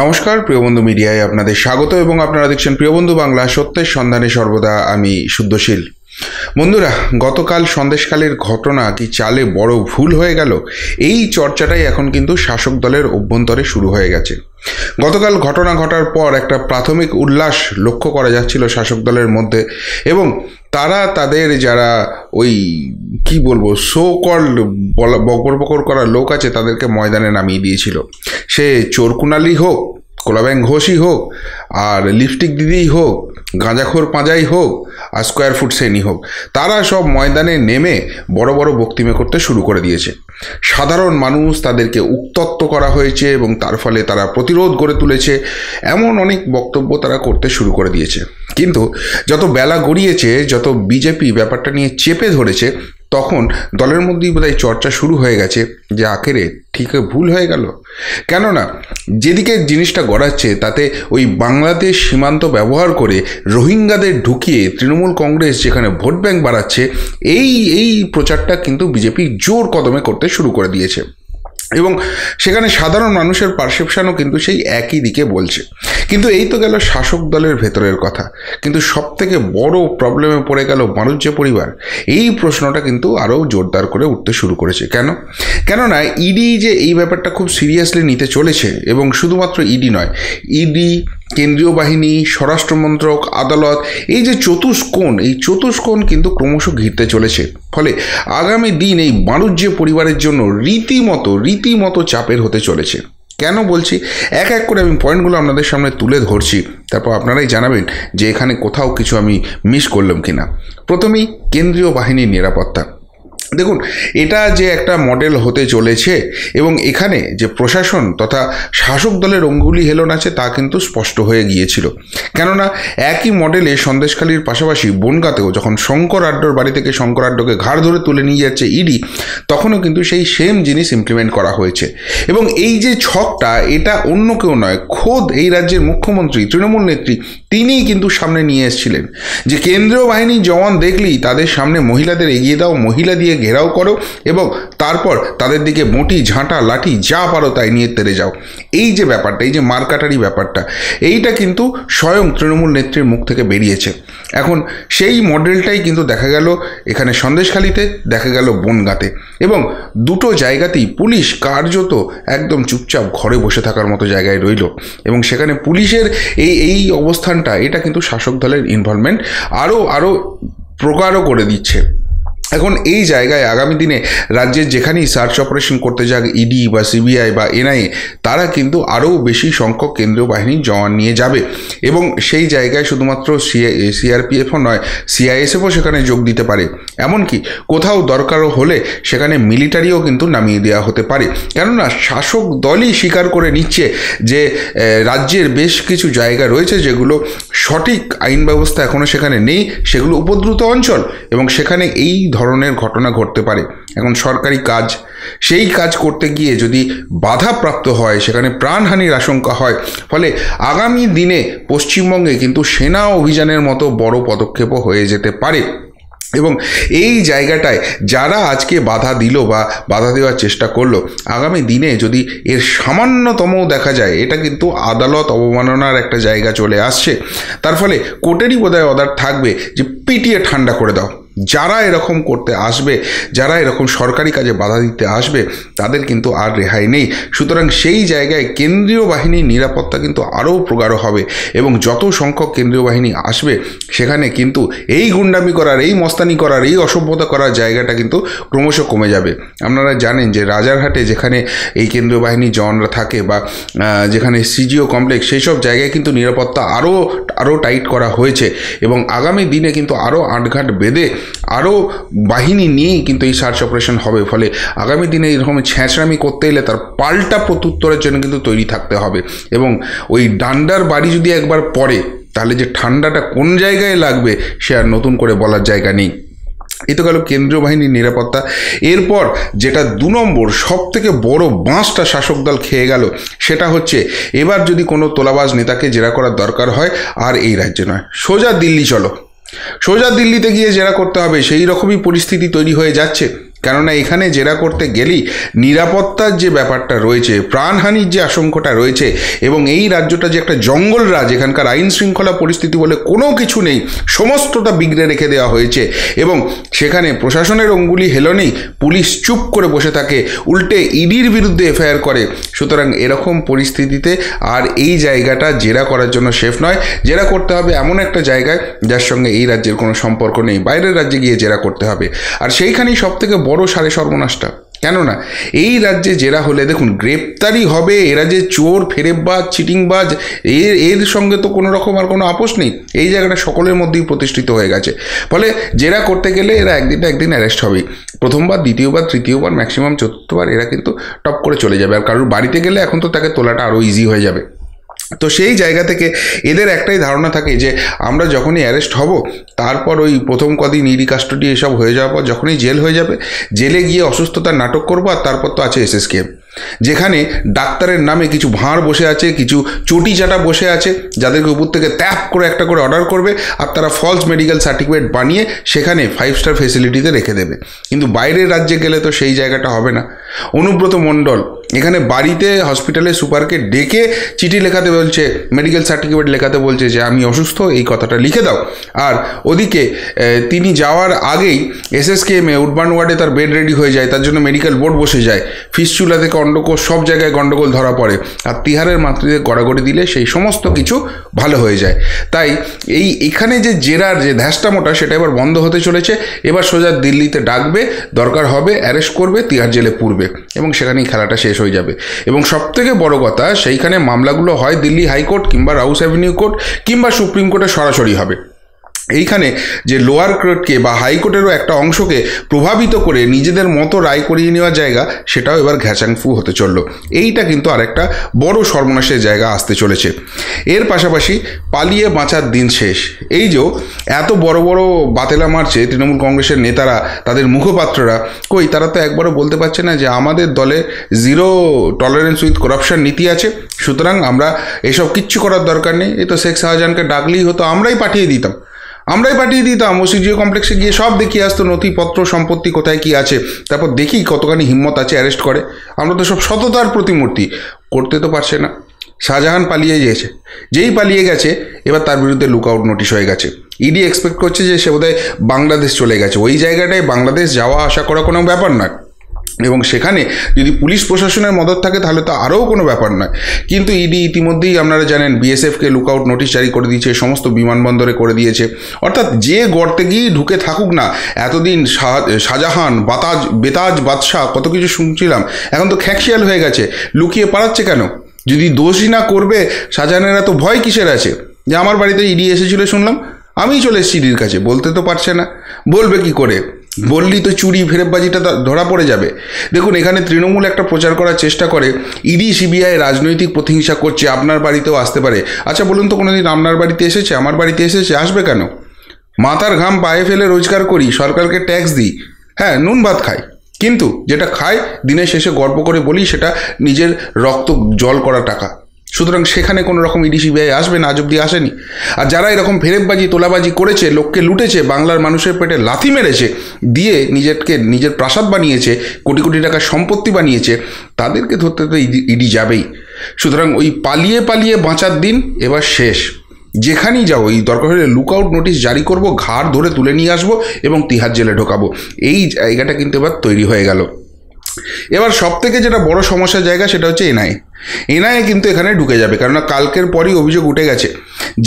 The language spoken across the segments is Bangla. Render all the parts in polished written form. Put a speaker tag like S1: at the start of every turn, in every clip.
S1: নমস্কার, প্রিয়বন্ধু মিডিয়ায় আপনাদের স্বাগত এবং আপনারা দেখছেন প্রিয়বন্ধু বাংলা, সত্যের সন্ধানে সর্বদা আমি শুদ্ধশীল। বন্ধুরা, গতকাল সন্দেশখালীর ঘটনা কি চালে বড় ভুল হয়ে গেল, এই চর্চাটাই এখন কিন্তু শাসক দলের অভ্যন্তরে শুরু হয়ে গেছে। গতকাল ঘটনা ঘটার পর একটা প্রাথমিক উল্লাস লক্ষ্য করা যাচ্ছিল শাসক দলের মধ্যে, এবং তারা তাদের যারা ওই কি বলবো সো কল্ড বকর বকর করা লোক আছে তাদেরকে ময়দানে নামিয়ে দিয়েছিল। সে চোরকুনালি হোক, কোলাব্যাং ঘোষই হোক, আর লিপস্টিক দিদিই হোক, গাঁজাখোর পাঁজাই হোক, আর স্কোয়ার ফুট সেনই হোক, তারা সব ময়দানে নেমে বড় বড় বক্তৃতা করতে শুরু করে দিয়েছে। সাধারণ মানুষ তাদেরকে উত্ত্যক্ত করা হয়েছে এবং তার ফলে তারা প্রতিরোধ গড়ে তুলেছে, এমন অনেক বক্তব্য তারা করতে শুরু করে দিয়েছে। কিন্তু যত বেলা গড়িয়েছে, যত বিজেপি ব্যাপারটা নিয়ে চেপে ধরেছে, তখন দলের মধ্যেই বোধহয় চর্চা শুরু হয়ে গেছে যে আখেরে ঠিক ভুল হয়ে গেল। কেননা যেদিকে জিনিসটা গড়াচ্ছে তাতে ওই বাংলাদেশ সীমান্ত ব্যবহার করে রোহিঙ্গাদের ঢুকিয়ে তৃণমূল কংগ্রেস যেখানে ভোট ব্যাংক বাড়াচ্ছে, এই প্রচারটা কিন্তু বিজেপি জোর কদমে করতে শুরু করে দিয়েছে। এবং সেখানে সাধারণ মানুষের পারসেপশনও কিন্তু সেই একই দিকে বলছে। কিন্তু এই তো গেল শাসক দলের ভেতরের কথা, কিন্তু সব থেকে বড় প্রবলেমে পড়ে গেল বাণিজ্য পরিবার। এই প্রশ্নটা কিন্তু আরও জোরদার করে উঠতে শুরু করেছে। কেননা ইডি যে এই ব্যাপারটা খুব সিরিয়াসলি নিতে চলেছে, এবং শুধুমাত্র ইডি নয়, ইডি, কেন্দ্রীয় বাহিনী, স্বরাষ্ট্রমন্ত্রক, আদালত, এই যে চতুষ্কোণ কিন্তু ক্রমশ ঘিরতে চলেছে। ফলে আগামী দিন এই বাণিজ্য পরিবারের জন্য রীতিমতো চাপের হতে চলেছে। কেন বলছি, এক এক করে আমি পয়েন্টগুলো আপনাদের সামনে তুলে ধরছি, তারপর আপনারাই জানাবেন যে এখানে কোথাও কিছু আমি মিস করলাম কিনা। প্রথমেই কেন্দ্রীয় বাহিনীর নিরাপত্তা। দেখুন, এটা যে একটা মডেল হতে চলেছে এবং এখানে যে প্রশাসন তথা শাসক দলের অঙ্গুলি হেলন আছে তা কিন্তু স্পষ্ট হয়ে গিয়েছিল। কেননা একই মডেলে সন্দেশখালীর পাশাপাশি বনগাঁতেও যখন শঙ্কর আড্ডর বাড়ি থেকে শঙ্কর আড্ডকে ঘাড় ধরে তুলে নিয়ে যাচ্ছে ইডি, তখনও কিন্তু সেই সেম জিনিস ইমপ্লিমেন্ট করা হয়েছে। এবং এই যে ছকটা, এটা অন্য কেউ নয়, খোদ এই রাজ্যের মুখ্যমন্ত্রী, তৃণমূল নেত্রী, তিনিই কিন্তু সামনে নিয়ে এসেছিলেন যে কেন্দ্রীয় বাহিনীর জওয়ান দেখলেই তাদের সামনে মহিলাদের এগিয়ে দাও, মহিলা দিয়ে ঘেরাও করো এবং তারপর তাদের দিকে বঁটি, ঝাঁটা, লাঠি যা পারো তাই নিয়ে তেড়ে যাও। এই যে ব্যাপারটা, এই যে মারকাটারি ব্যাপারটা, এইটা কিন্তু স্বয়ং তৃণমূল নেত্রীর মুখ থেকে বেরিয়েছে। এখন সেই মডেলটাই কিন্তু দেখা গেল এখানে সন্দেশখালীতে, দেখা গেল বনগাঁতে, এবং দুটো জায়গাতেই পুলিশ কার্যত একদম চুপচাপ ঘরে বসে থাকার মতো জায়গায় রইল। এবং সেখানে পুলিশের এই অবস্থানটা, এটা কিন্তু শাসক দলের ইনভলভমেন্ট আরও প্রগাঢ় করে দিচ্ছে। এখন এই জায়গায় আগামী দিনে রাজ্যের যেখানেই সার্চ অপারেশন করতে যাক ইডি বা সিবিআই বা এনআইএ, তারা কিন্তু আরও বেশি সংখ্যক কেন্দ্রীয় বাহিনীর জওয়ান নিয়ে যাবে এবং সেই জায়গায় শুধুমাত্র সিআরপিএফও নয়, সিআইএসএফও সেখানে যোগ দিতে পারে। এমনকি কোথাও দরকারও হলে সেখানে মিলিটারিও কিন্তু নামিয়ে দেওয়া হতে পারে। কেননা শাসক দলই স্বীকার করে নিচ্ছে যে রাজ্যের বেশ কিছু জায়গা রয়েছে যেগুলো সঠিক আইন ব্যবস্থা এখনও সেখানে নেই, সেগুলো উপদ্রুত অঞ্চল, এবং সেখানে এই ধরনের ঘটনা ঘটতে পারে। এখন সরকারি কাজ, সেই কাজ করতে গিয়ে যদি বাধাপ্রাপ্ত হয়, সেখানে প্রাণহানির আশঙ্কা হয়, ফলে আগামী দিনে পশ্চিমবঙ্গে কিন্তু সেনা অভিযানের মতো বড় পদক্ষেপও হয়ে যেতে পারে। এবং এই জায়গাটায় যারা আজকে বাধা দিল বা বাধা দেওয়ার চেষ্টা করলো, আগামী দিনে যদি এর সামান্যতম দেখা যায়, এটা কিন্তু আদালত অবমাননার একটা জায়গা চলে আসছে। তার ফলে কোর্টেরই বোধহয় অর্ডার থাকবে যে পিটিয়ে ঠান্ডা করে দাও। যারা এরকম করতে আসবে, যারা এরকম সরকারি কাজে বাধা দিতে আসবে, তাদের কিন্তু আর রেহাই নেই। সুতরাং সেই জায়গায় কেন্দ্রীয় বাহিনীর নিরাপত্তা কিন্তু আরও প্রগাঢ় হবে এবং যত সংখ্যক কেন্দ্রীয় বাহিনী আসবে, সেখানে কিন্তু এই গুন্ডামি করার, এই মস্তানি করার, এই অসভ্যতা করার জায়গাটা কিন্তু ক্রমশ কমে যাবে। আপনারা জানেন যে রাজারহাটে যেখানে এই কেন্দ্রীয় বাহিনীর জওয়ানরা থাকে বা যেখানে সিজিও কমপ্লেক্স, সেই সব জায়গায় কিন্তু নিরাপত্তা আরও টাইট করা হয়েছে এবং আগামী দিনে কিন্তু আরও আঁটঘাট বেঁধে আরও বাহিনী নিয়েই কিন্তু এই সার্চ অপারেশন হবে। ফলে আগামী দিনে এরকম ছ্যাঁচড়ামি করতে এলে তার পাল্টা প্রত্যুত্তরের জন্য কিন্তু তৈরি থাকতে হবে। এবং ওই ডান্ডার বাড়ি যদি একবার পড়ে, তাহলে যে ঠান্ডাটা কোন জায়গায় লাগবে সে আর নতুন করে বলার জায়গা নেই। এই তো গেল কেন্দ্রীয় বাহিনীর নিরাপত্তা। এরপর যেটা 2 নম্বর সব থেকে বড় বাঁশটা শাসক দল খেয়ে গেল, সেটা হচ্ছে এবার যদি কোনো তোলাবাজ নেতাকে জেরা করার দরকার হয়, আর এই রাজ্যে নয়, সোজা দিল্লি চলো। সোজা দিল্লিতে গিয়ে জেরা করতে হবে, সেই রকমই পরিস্থিতি তৈরি হয়ে যাচ্ছে। কেননা এখানে জেরা করতে গেলেই নিরাপত্তার যে ব্যাপারটা রয়েছে, প্রাণহানির যে আশঙ্কাটা রয়েছে, এবং এই রাজ্যটা যে একটা জঙ্গল রাজ, এখানকার আইন শৃঙ্খলা পরিস্থিতি বলে কোনো কিছু নেই, সমস্তটা বিগড়ে রেখে দেওয়া হয়েছে। এবং সেখানে প্রশাসনের অঙ্গুলি হেলনেই পুলিশ চুপ করে বসে থাকে, উল্টে ইডির বিরুদ্ধে এফআইআর করে। সুতরাং এরকম পরিস্থিতিতে আর এই জায়গাটা জেরা করার জন্য সেফ নয়। জেরা করতে হবে এমন একটা জায়গায় যার সঙ্গে এই রাজ্যের কোনো সম্পর্ক নেই, বাইরের রাজ্যে গিয়ে জেরা করতে হবে। আর সেইখানেই সব থেকে বড় সাড়ে সর্বনাশটা, কেননা এই রাজ্যে জেরা হলে দেখুন গ্রেপ্তারি হবে, এরা যে চোর, ফেরেববাজ, চিটিংবাজ, এর সঙ্গে তো কোনো রকম আর কোনো আপোষ নেই। এই জায়গাটা সকলের মধ্যেই প্রতিষ্ঠিত হয়ে গেছে। ফলে জেরা করতে গেলে এরা একদিন অ্যারেস্ট হবেই। প্রথমবার, দ্বিতীয়বার, তৃতীয়বার, ম্যাক্সিমাম চতুর্থবার এরা কিন্তু টপ করে চলে যাবে। আর কারোর বাড়িতে গেলে এখন তো তাকে তোলাটা আরও ইজি হয়ে যাবে। তো সেই জায়গা থেকে এদের একটাই ধারণা থাকে যে আমরা যখনই অ্যারেস্ট হব, তারপর ওই প্রথম কদিন ইডি কাস্টডি এসব হয়ে যাওয়ার পর যখনই জেল হয়ে যাবে, জেলে গিয়ে অসুস্থতার নাটক করবো। আর তারপর তো আছে এসএসকেএম, যেখানে ডাক্তারের নামে কিছু ভাঁড় বসে আছে, কিছু চটি চাটা বসে আছে, যাদেরকে উপর থেকে ট্যাপ করে একটা করে অর্ডার করবে, আর তারা ফলস মেডিকেল সার্টিফিকেট বানিয়ে সেখানে 5 স্টার ফেসিলিটিতে রেখে দেবে। কিন্তু বাইরের রাজ্যে গেলে তো সেই জায়গাটা হবে না। অনুব্রত মণ্ডল এখানে বাড়িতে হসপিটালে সুপারকে ডেকে চিঠি লেখাতে বলছে, মেডিকেল সার্টিফিকেট লেখাতে বলছে যে আমি অসুস্থ, এই কথাটা লিখে দাও। আর ওদিকে তিনি যাওয়ার আগেই এসএসকেএমে উডবার্ন ওয়ার্ডে তার বেড রেডি হয়ে যায়, তার জন্য মেডিকেল বোর্ড বসে যায়, ফিসচুলা থেকে অন্ডকোষ সব জায়গায় গন্ডগোল ধরা পড়ে, আর তিহারের মাতৃদের গড়াগড়ি দিলে সেই সমস্ত কিছু ভালো হয়ে যায়। তাই এখানে যে জেরার যে ধ্যাসটামোটা, সেটা এবার বন্ধ হতে চলেছে। এবার সোজা দিল্লিতে ডাকবে, দরকার হবে অ্যারেস্ট করবে, তিহার জেলে পুরবে, এবং সেখানেই খেলাটা শেষ হয়ে যাবে। এবং সবথেকে বড় কথা, সেইখানে মামলাগুলো হয় দিল্লি হাইকোর্ট কিংবা রাউস অ্যাভিনিউ কোর্ট কিংবা সুপ্রিম কোর্টে সরাসরি হবে। এইখানে যে লোয়ার কোর্টকে বা হাইকোর্টেরও একটা অংশকে প্রভাবিত করে নিজেদের মতো রায় করিয়ে নেওয়ার জায়গা, সেটাও এবার ঘ্যাচাংফু হতে চলল। এইটা কিন্তু আরেকটা বড় সর্বনাশের জায়গা আসতে চলেছে। এর পাশাপাশি পালিয়ে বাঁচার দিন শেষ। এই যে এত বড় বড় বাতেলা মারছে তৃণমূল কংগ্রেসের নেতারা, তাদের মুখপাত্ররা, কই তারা তো একবারও বলতে পারছে না যে আমাদের দলে জিরো টলারেন্স উইথ করাপশন নীতি আছে, সুতরাং আমরা এসব কিচ্ছু করার দরকার নেই। এই তো শেখ শাহজাহানকে ডাকলেই হতো, আমরাই পাঠিয়ে দিতাম মসজিদ কমপ্লেক্সে গিয়ে সব দেখিয়ে আসতো, নথিপত্র, সম্পত্তি কোথায় কি আছে, তারপর দেখি কতখানি হিম্মত আছে অ্যারেস্ট করে। আমরা তো সব সততার প্রতিমূর্তি, করতে তো পারছে না। শাহজাহান পালিয়ে গেছে, যেই পালিয়ে গেছে এবার তার বিরুদ্ধে লুকআউট নোটিশ হয়ে গেছে। ইডি এক্সপেক্ট করছে যে সে বোধহয় বাংলাদেশ চলে গেছে। ওই জায়গাটায় বাংলাদেশ যাওয়া আসা করা কোনো ব্যাপার নয়, এবং সেখানে যদি পুলিশ প্রশাসনের মদত থাকে তাহলে তো আরও কোনো ব্যাপার নয়। কিন্তু ইডি ইতিমধ্যেই আপনারা জানেন বিএসএফকে লুকআউট নোটিশ জারি করে দিয়েছে, সমস্ত বিমানবন্দরে করে দিয়েছে। অর্থাৎ যে গর্তে গিয়ে ঢুকে থাকুক না, এতদিন শাহজাহান, বেতাজ, বাদশাহ কত কিছু শুনছিলাম, এখন তো খ্যাকশিয়াল হয়ে গেছে, লুকিয়ে পালাচ্ছে কেন? যদি দোষই না করবে, শাহজাহানের এত ভয় কিসের আছে? যে আমার বাড়িতে ইডি এসেছিল শুনলাম, আমিই চলে এসেছি ইডির কাছে, বলতে তো পারছে না। বলবে কি করে? বললেই তো চুরি ফেরেববাজিটা ধরা পড়ে যাবে। দেখুন, এখানে তৃণমূল একটা প্রচার করার চেষ্টা করে ইডি সিবিআই রাজনৈতিক প্রতিহিংসা করছে, আপনার বাড়িতেও আসতে পারে। আচ্ছা বলুন তো, কোনোদিন আপনার বাড়িতে এসেছে? আমার বাড়িতে এসেছে? আসবে কেন? মাথার ঘাম পায়ে ফেলে রোজগার করি, সরকারকে ট্যাক্স দিই, হ্যাঁ নুন ভাত খাই, কিন্তু যেটা খাই দিনের শেষে গর্ব করে বলি সেটা নিজের রক্ত জল করা টাকা। সুতরাং সেখানে কোনো রকম ইডি সিবিআই আসবে না, আজ অব্দি আসেনি। আর যারা এরকম ফেরেববাজি, তোলাবাজি করেছে, লোককে লুটেছে, বাংলার মানুষের পেটে লাথি মেরেছে, দিয়ে নিজের প্রাসাদ বানিয়েছে, কোটি কোটি টাকার সম্পত্তি বানিয়েছে, তাদেরকে ধরতে তো ইডি যাবেই। সুতরাং ওই পালিয়ে বাঁচার দিন এবার শেষ। যেখানেই যাও, এই দরকার হলে লুকআউট নোটিশ জারি করব, ঘাড় ধরে তুলে নিয়ে আসবো এবং তিহার জেলে ঢোকাবো। এই জায়গাটা কিন্তু এবার তৈরি হয়ে গেল। এবার সব থেকে যেটা বড় সমস্যার জায়গা, সেটা হচ্ছে এনআইএ কিন্তু এখানে ঢুকে যাবে। কেননা কালকের পরই অভিযোগ উঠে গেছে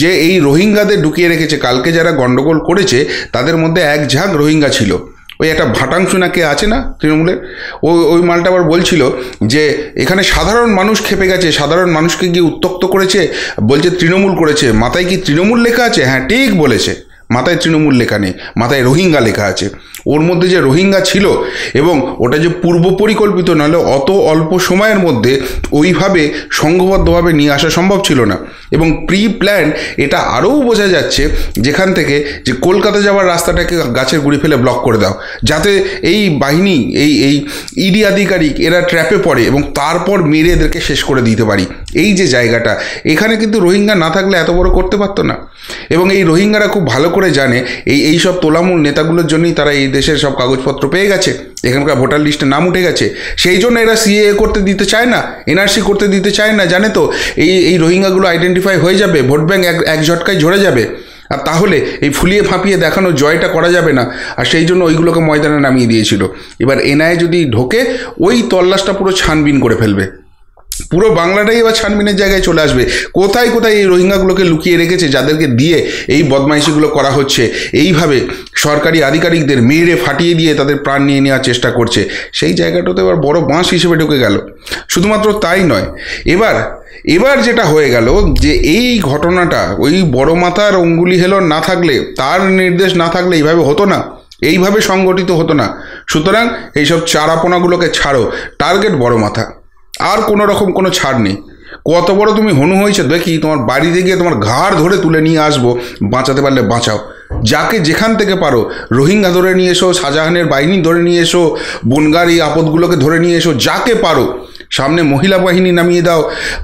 S1: যে এই রোহিঙ্গাদের ঢুকিয়ে রেখেছে। কালকে যারা গন্ডগোল করেছে তাদের মধ্যে এক ঝাঁক রোহিঙ্গা ছিল। ওই একটা ভাটাংশু না কে আছে না তৃণমূলের, ওই মালটা আবার বলছিল যে এখানে সাধারণ মানুষ খেপে গেছে, সাধারণ মানুষকে গিয়ে উত্ত্যক্ত করেছে, বলছে তৃণমূল করেছে। মাথায় কি তৃণমূল লেখা আছে? হ্যাঁ ঠিক বলেছে, মাথায় তৃণমূল লেখা নেই, মাথায় রোহিঙ্গা লেখা আছে। ওর মধ্যে যে রোহিঙ্গা ছিল এবং ওটা যে পূর্ব পরিকল্পিত, নাহলে অত অল্প সময়ের মধ্যে ওইভাবে সংঘবদ্ধভাবে নিয়ে আসা সম্ভব ছিল না। এবং প্রি প্ল্যান এটা আরও বোঝা যাচ্ছে যেখান থেকে যে কলকাতা যাওয়ার রাস্তাটাকে গাছের গুঁড়ি ফেলে ব্লক করে দাও, যাতে এই বাহিনী, এই ইডি আধিকারিক এরা ট্র্যাপে পড়ে এবং তারপর মেরে এদেরকে শেষ করে দিতে পারি। এই যে জায়গাটা, এখানে কিন্তু রোহিঙ্গা না থাকলে এত বড় করতে পারতো না। এবং এই রোহিঙ্গারা খুব ভালো করে জানে এই সব তোলামূল নেতাগুলোর জন্যই তারা এই দেশের সব কাগজপত্র পেয়ে গেছে, এখানকার ভোটার লিস্টে নাম উঠে গেছে। সেই জন্য এরা সিএএ করতে দিতে চায় না, এনআরসি করতে দিতে চায় না। জানে তো এই রোহিঙ্গাগুলো আইডেন্টিফাই হয়ে যাবে, ভোট ব্যাঙ্ক এক ঝটকায় ঝরে যাবে, আর তাহলে এই ফুলিয়ে ফাঁপিয়ে দেখানো জয়টা করা যাবে না। আর সেই জন্য ওইগুলোকে ময়দানে নামিয়ে দিয়েছিল। এবার এনআইএ যদি ঢোকে ওই তল্লাশটা পুরো ছানবিন করে ফেলবে, পুরো বাংলাটাই এবার ছানবিনের জায়গায় চলে আসবে। কোথায় কোথায় এই রোহিঙ্গাগুলোকে লুকিয়ে রেখেছে, যাদেরকে দিয়ে এই বদমাইশিগুলো করা হচ্ছে, এইভাবে সরকারি আধিকারিকদের মেরে ফাটিয়ে দিয়ে তাদের প্রাণ নিয়ে নেওয়ার চেষ্টা করছে, সেই জায়গাটাতে এবার বড় বাঁশ হিসেবে ঢুকে গেল। শুধুমাত্র তাই নয়, এবার যেটা হয়ে গেল যে এই ঘটনাটা ওই বড় মাথার অঙ্গুলি হেলন না থাকলে, তার নির্দেশ না থাকলে এইভাবে হতো না, এইভাবে সংগঠিত হতো না। সুতরাং এইসব চারাপোনাগুলোকে ছাড়ো, টার্গেট বড় মাথা, আর কোনো রকম কোনো ছাড় নেই। কত বড় তুমি হনু হয়েছে দেখি, তোমার বাড়িতে গিয়ে তোমার ঘাড় ধরে তুলে নিয়ে আসবো, বাঁচাতে পারলে বাঁচাও। যাকে যেখান থেকে পারো, রোহিঙ্গা ধরে নিয়ে এসো, শাহজাহানের বাহিনী ধরে নিয়ে এসো, বনগার এই আপদগুলোকে ধরে নিয়ে এসো, যাকে পারো। সামনে মহিলা বাহিনী নামিয়ে দাও,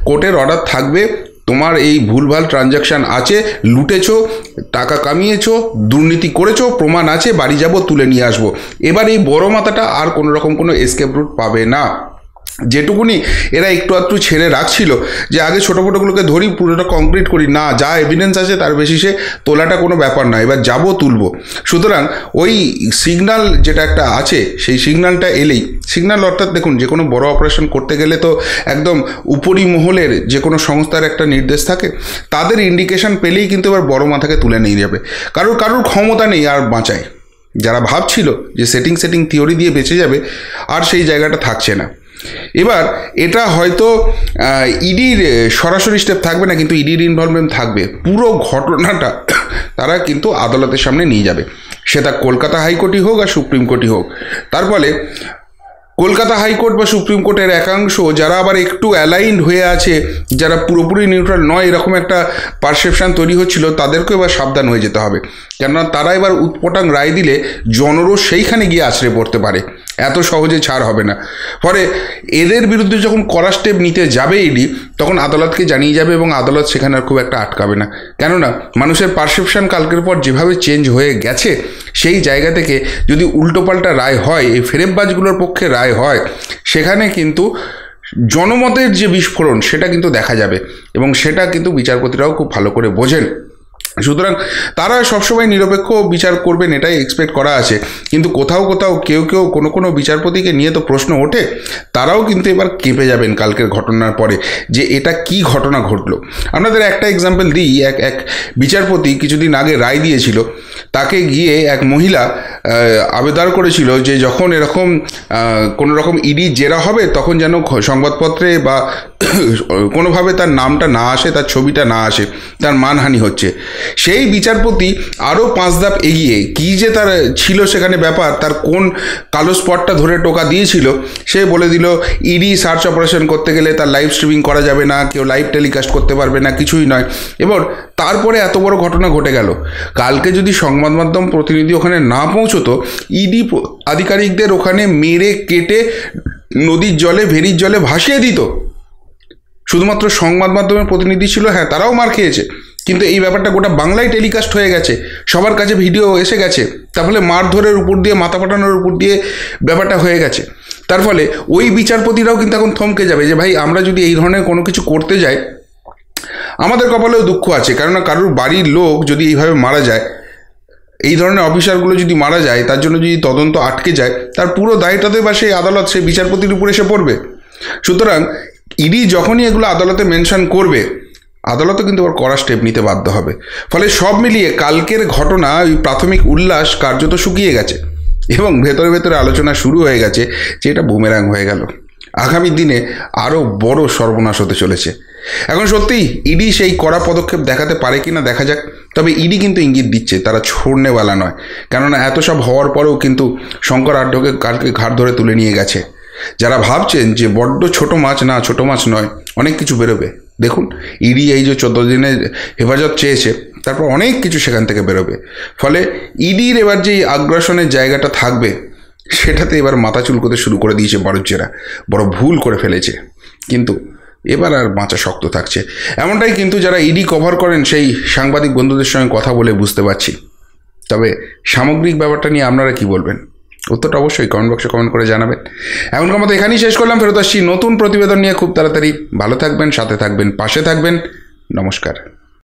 S1: কোর্টের অর্ডার থাকবে, তোমার এই ভুলভাল ট্রানজ্যাকশান আছে, লুটেছো, টাকা কামিয়েছো, দুর্নীতি করেছো, প্রমাণ আছে, বাড়ি যাব, তুলে নিয়ে আসবো। এবার এই বড় মাথাটা আর কোনো রকম কোনো এসকেপ রুট পাবে না। যেটুকুনি এরা একটু আধটু ছেড়ে রাখছিল যে আগে ছোটো মোটোগুলোকে ধরি, পুরোটা কংক্রিট করি, না যা এভিডেন্স আছে তার বেশি সে তোলাটা কোনো ব্যাপার না, এবার যাবো তুলবো। সুতরাং ওই সিগন্যাল যেটা একটা আছে, সেই সিগন্যালটা এলেই, সিগন্যাল অর্থাৎ দেখুন, যে কোনো বড় অপারেশন করতে গেলে তো একদম উপরি মহলের যে কোনো সংস্থার একটা নির্দেশ থাকে, তাদের ইন্ডিকেশন পেলেই কিন্তু এবার বড় মাথাকে তুলে নিয়ে যাবে। কারোর ক্ষমতা নেই আর বাঁচায়। যারা ভাবছিল যে সেটিং থিওরি দিয়ে বেঁচে যাবে, আর সেই জায়গাটা থাকছে না। এবার এটা হয়তো ইডির সরাসরি স্টেপ থাকবে না, কিন্তু ইডির ইনভলভমেন্ট থাকবে। পুরো ঘটনাটা তারা কিন্তু আদালতের সামনে নিয়ে যাবে, সেটা কলকাতা হাইকোর্টই হোক আর সুপ্রিম কোর্টই হোক। তার ফলে কলকাতা হাইকোর্ট বা সুপ্রিম কোর্টের একাংশ যারা আবার একটু অ্যালাইন্ড হয়ে আছে, যারা পুরোপুরি নিউট্রাল নয়, এরকম একটা পারসেপশান তৈরি হচ্ছিল, তাদেরকেও এবার সাবধান হয়ে যেতে হবে। কেননা তারা এবার উৎপটাং রায় দিলে জনরোষ সেইখানে গিয়ে আছড়ে পড়তে পারে, এত সহজে ছাড় হবে না। ফলে এদের বিরুদ্ধে যখন কড়া স্টেপ নিতে যাবে ইডি, তখন আদালতকে জানিয়ে যাবে এবং আদালত সেখানে আর খুব একটা আটকাবে না। কেননা মানুষের পারসেপশান কালকের পর যেভাবে চেঞ্জ হয়ে গেছে, সেই জায়গা থেকে যদি উল্টোপাল্টা রায় হয়, এই ফেরেববাজগুলোর পক্ষে রায় হয়, সেখানে কিন্তু জনমতের যে বিস্ফোরণ সেটা কিন্তু দেখা যাবে, এবং সেটা কিন্তু বিচারপতিরাও খুব ভালো করে বোঝেন। সুতরাং তারা সবসময় নিরপেক্ষ বিচার করবেন, এটাই এক্সপেক্ট করা আছে। কিন্তু কোথাও কেউ কোনো বিচারপতিকে নিয়ে তো প্রশ্ন ওঠে, তারাও কিন্তু এবার কেঁপে যাবেন কালকের ঘটনার পরে, যে এটা কি ঘটনা ঘটলো। আপনাদের একটা এক্সাম্পল দিই। এক বিচারপতি কিছুদিন আগে রায় দিয়েছিল, তাকে গিয়ে এক মহিলা আবেদন করেছিল যে যখন এরকম কোনো রকম ইডি জেরা হবে, তখন যেন সংবাদপত্রে বা কোনোভাবে তার নামটা না আসে, তার ছবিটা না আসে, তার মানহানি হচ্ছে। সেই বিচারপতি আরও 5 ধাপ এগিয়ে, কী যে তার ছিল সেখানে ব্যাপার, তার কোন কালো স্পটটা ধরে টোকা দিয়েছিল, সে বলে দিল ইডি সার্চ অপারেশন করতে গেলে তার লাইভ স্ট্রিমিং করা যাবে না, কেউ লাইভ টেলিকাস্ট করতে পারবে না, কিছুই নয়। এবার তারপরে এত বড় ঘটনা ঘটে গেল। কালকে যদি সংবাদ মাধ্যম প্রতিনিধি ওখানে না পৌঁছতো, ইডি আধিকারিকদের ওখানে মেরে কেটে নদীর জলে, ভেরির জলে ভাসিয়ে দিত। শুধুমাত্র সংবাদ মাধ্যমের প্রতিনিধি ছিল, হ্যাঁ তারাও মার খেয়েছে, কিন্তু এই ব্যাপারটা গোটা বাংলায় টেলিকাস্ট হয়ে গেছে, সবার কাছে ভিডিও এসে গেছে। তার ফলে মারধরের উপর দিয়ে, মাথা ফাটানোর উপর দিয়ে ব্যাপারটা হয়ে গেছে। তার ফলে ওই বিচারপতিরাও কিন্তু এখন থমকে যাবে যে ভাই, আমরা যদি এই ধরনের কোনো কিছু করতে যাই, আমাদের কপালেও দুঃখ আছে। কেননা কারোর বাড়ির লোক যদি এইভাবে মারা যায়, এই ধরনের অফিসারগুলো যদি মারা যায়, তার জন্য যদি তদন্ত আটকে যায়, তার পুরো দায়টাতে বা সেই আদালত, সেই বিচারপতির উপরে এসে পড়বে। সুতরাং ইডি যখনই এগুলো আদালতে মেনশন করবে, আদালতও কিন্তু আবার কড়া স্টেপ নিতে বাধ্য হবে। ফলে সব মিলিয়ে কালকের ঘটনা, ওই প্রাথমিক উল্লাস কার্যত শুকিয়ে গেছে, এবং ভেতরে আলোচনা শুরু হয়ে গেছে যে এটা বুমেরাং হয়ে গেল। আগামী দিনে আরও বড় সর্বনাশ হতে চলেছে। এখন সত্যিই ইডি সেই কড়া পদক্ষেপ দেখাতে পারে কিনা দেখা যাক। তবে ইডি কিন্তু ইঙ্গিত দিচ্ছে তারা ছড়নেওয়ালা নয়। কেননা এত সব হওয়ার পরেও কিন্তু শঙ্কর আড্ডকে কালকে ঘাট ধরে তুলে নিয়ে গেছে। যারা ভাবছেন যে বড্ড ছোট মাছ, না, ছোট মাছ নয়, অনেক কিছু বেরোবে। দেখুন, ইডি এই যে 14 দিনের হেফাজত চেয়েছে, তারপর অনেক কিছু সেখান থেকে বেরোবে। ফলে ইডির এবার যে আগ্রাসনের জায়গাটা থাকবে, সেটাতে এবার মাথা চুলকোতে শুরু করে দিয়েছে বাড়ুজ্যেরা। বড় ভুল করে ফেলেছে, কিন্তু এবার আর বাঁচা শক্ত থাকছে। এমনটাই কিন্তু যারা ইডি কভার করেন সেই সাংবাদিক বন্ধুদের সঙ্গে কথা বলে বুঝতে পারছি। তবে সামগ্রিক ব্যাপারটা নিয়ে আপনারা কি বলবেন? উত্তরটা অবশ্যই কমেন্ট বক্সে কমেন্ট করে জানাবেন। এখনকার মতো এখানেই শেষ করলাম, ফেরত আসছি নতুন প্রতিবেদন নিয়ে খুব তাড়াতাড়ি। ভালো থাকবেন, সাথে থাকবেন, পাশে থাকবেন। নমস্কার।